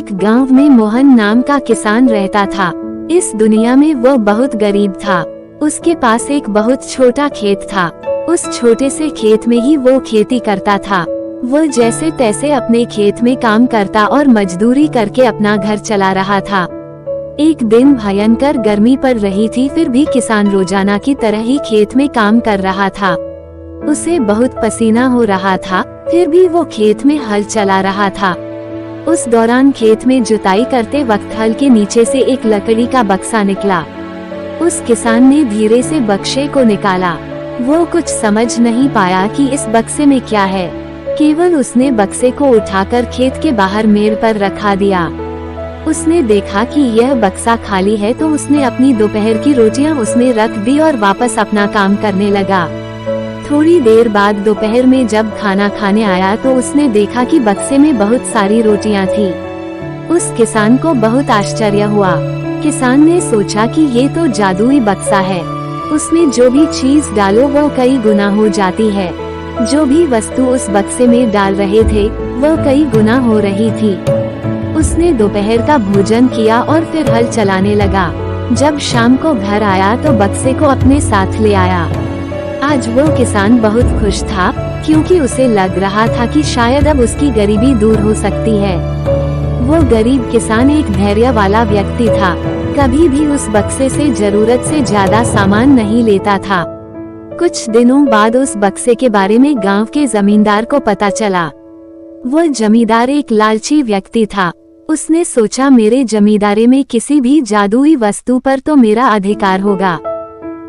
एक गांव में मोहन नाम का किसान रहता था। इस दुनिया में वो बहुत गरीब था। उसके पास एक बहुत छोटा खेत था। उस छोटे से खेत में ही वो खेती करता था। वो जैसे तैसे अपने खेत में काम करता और मजदूरी करके अपना घर चला रहा था। एक दिन भयंकर गर्मी पड़ रही थी, फिर भी किसान रोजाना की तरह ही खेत में काम कर रहा था। उसे बहुत पसीना हो रहा था, फिर भी वो खेत में हल चला रहा था। उस दौरान खेत में जुताई करते वक्त हल के नीचे से एक लकड़ी का बक्सा निकला। उस किसान ने धीरे से बक्से को निकाला। वो कुछ समझ नहीं पाया कि इस बक्से में क्या है। केवल उसने बक्से को उठाकर खेत के बाहर मेड़ पर रखा दिया। उसने देखा कि यह बक्सा खाली है, तो उसने अपनी दोपहर की रोटियां उसमें रख दी और वापस अपना काम करने लगा। थोड़ी देर बाद दोपहर में जब खाना खाने आया तो उसने देखा कि बक्से में बहुत सारी रोटियां थी। उस किसान को बहुत आश्चर्य हुआ। किसान ने सोचा कि ये तो जादुई बक्सा है। उसमें जो भी चीज डालो वो कई गुना हो जाती है। जो भी वस्तु उस बक्से में डाल रहे थे वो कई गुना हो रही थी। उसने दोपहर का भोजन किया और फिर हल चलाने लगा। जब शाम को घर आया तो बक्से को अपने साथ ले आया। आज वो किसान बहुत खुश था, क्योंकि उसे लग रहा था कि शायद अब उसकी गरीबी दूर हो सकती है। वो गरीब किसान एक धैर्य वाला व्यक्ति था। कभी भी उस बक्से से जरूरत से ज्यादा सामान नहीं लेता था। कुछ दिनों बाद उस बक्से के बारे में गांव के जमींदार को पता चला। वो जमींदार एक लालची व्यक्ति था। उसने सोचा, मेरे जमींदारी में किसी भी जादुई वस्तु पर तो मेरा अधिकार होगा।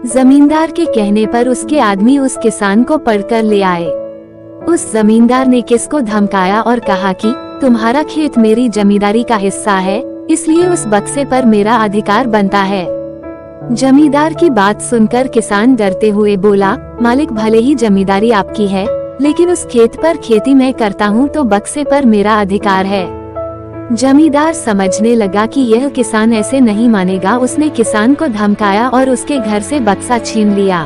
जमींदार के कहने पर उसके आदमी उस किसान को पकड़कर ले आए। उस जमींदार ने किसको धमकाया और कहा कि तुम्हारा खेत मेरी जमींदारी का हिस्सा है, इसलिए उस बक्से पर मेरा अधिकार बनता है। जमींदार की बात सुनकर किसान डरते हुए बोला, मालिक, भले ही जमींदारी आपकी है, लेकिन उस खेत पर खेती मैं करता हूँ तो बक्से पर मेरा अधिकार है। जमींदार समझने लगा कि यह किसान ऐसे नहीं मानेगा। उसने किसान को धमकाया और उसके घर से बक्सा छीन लिया।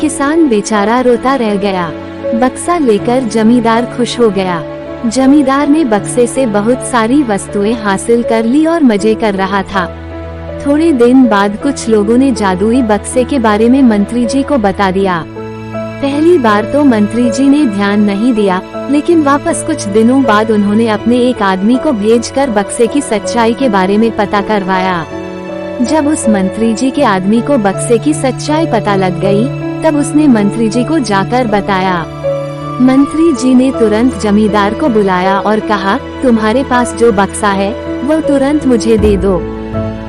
किसान बेचारा रोता रह गया। बक्सा लेकर जमींदार खुश हो गया। जमींदार ने बक्से से बहुत सारी वस्तुएं हासिल कर ली और मजे कर रहा था। थोड़े दिन बाद कुछ लोगों ने जादुई बक्से के बारे में मंत्री जी को बता दिया। पहली बार तो मंत्री जी ने ध्यान नहीं दिया, लेकिन वापस कुछ दिनों बाद उन्होंने अपने एक आदमी को भेजकर बक्से की सच्चाई के बारे में पता करवाया। जब उस मंत्री जी के आदमी को बक्से की सच्चाई पता लग गई, तब उसने मंत्री जी को जाकर बताया। मंत्री जी ने तुरंत जमींदार को बुलाया और कहा, तुम्हारे पास जो बक्सा है वो तुरंत मुझे दे दो।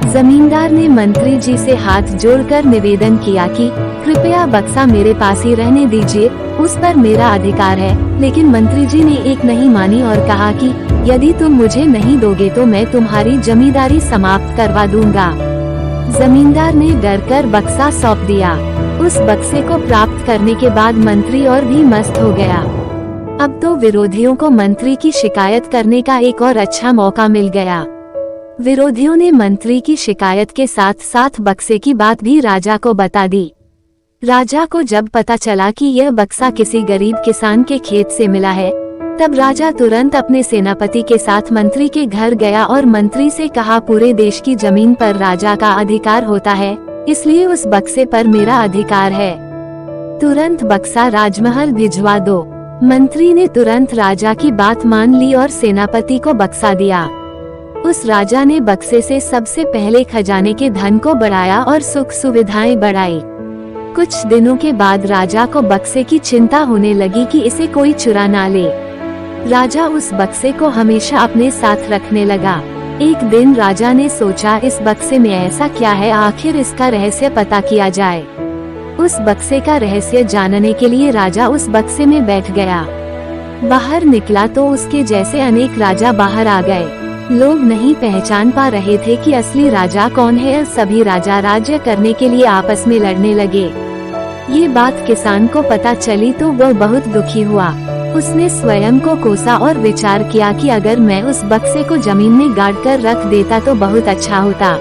जमींदार ने मंत्री जी से हाथ जोड़कर निवेदन किया कि कृपया बक्सा मेरे पास ही रहने दीजिए, उस पर मेरा अधिकार है। लेकिन मंत्री जी ने एक नहीं मानी और कहा कि यदि तुम मुझे नहीं दोगे तो मैं तुम्हारी जमींदारी समाप्त करवा दूंगा। जमींदार ने डरकर बक्सा सौंप दिया। उस बक्से को प्राप्त करने के बाद मंत्री और भी मस्त हो गया। अब तो विरोधियों को मंत्री की शिकायत करने का एक और अच्छा मौका मिल गया। विरोधियों ने मंत्री की शिकायत के साथ साथ बक्से की बात भी राजा को बता दी। राजा को जब पता चला कि यह बक्सा किसी गरीब किसान के खेत से मिला है, तब राजा तुरंत अपने सेनापति के साथ मंत्री के घर गया और मंत्री से कहा, पूरे देश की जमीन पर राजा का अधिकार होता है, इसलिए उस बक्से पर मेरा अधिकार है। तुरंत बक्सा राजमहल भिजवा दो। मंत्री ने तुरंत राजा की बात मान ली और सेनापति को बक्सा दिया। उस राजा ने बक्से से सबसे पहले खजाने के धन को बढ़ाया और सुख सुविधाएं बढ़ाई। कुछ दिनों के बाद राजा को बक्से की चिंता होने लगी कि इसे कोई चुरा ना ले। राजा उस बक्से को हमेशा अपने साथ रखने लगा। एक दिन राजा ने सोचा, इस बक्से में ऐसा क्या है, आखिर इसका रहस्य पता किया जाए। उस बक्से का रहस्य जानने के लिए राजा उस बक्से में बैठ गया। बाहर निकला तो उसके जैसे अनेक राजा बाहर आ गए। लोग नहीं पहचान पा रहे थे कि असली राजा कौन है। सभी राजा राज्य करने के लिए आपस में लड़ने लगे। ये बात किसान को पता चली तो वह बहुत दुखी हुआ। उसने स्वयं को कोसा और विचार किया कि अगर मैं उस बक्से को जमीन में गाड़ कर रख देता तो बहुत अच्छा होता।